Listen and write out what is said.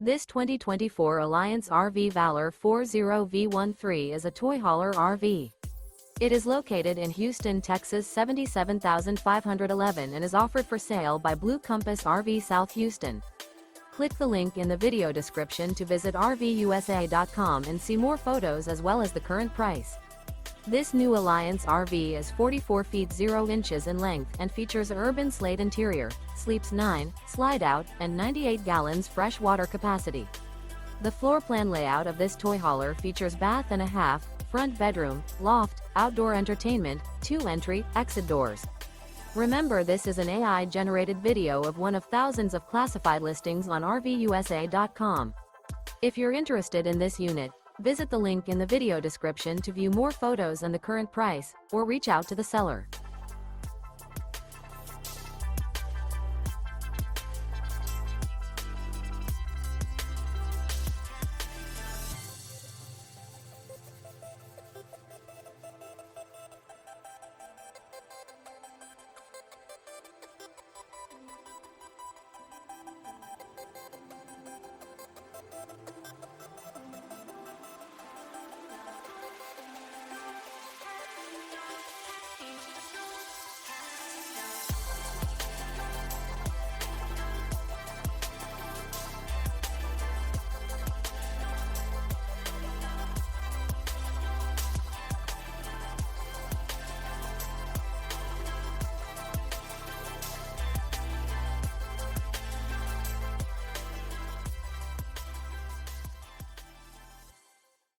This 2024 Alliance RV Valor 40V13 is a toy hauler RV. It is located in Houston, Texas 77511 and is offered for sale by Blue Compass RV South Houston. Click the link in the video description to visit RVUSA.com and see more photos as well as the current price. This new Alliance RV is 44 feet 0 inches in length and features an URBAN SLATE interior, sleeps 9, Slideout, and 98 gallons fresh water capacity. The floor plan layout of this toy hauler features bath and a half, front bedroom, loft, outdoor entertainment, 2 entry/exit doors. Remember, this is an AI-generated video of one of thousands of classified listings on RVUSA.com. If you're interested in this unit, visit the link in the video description to view more photos and the current price, or reach out to the seller.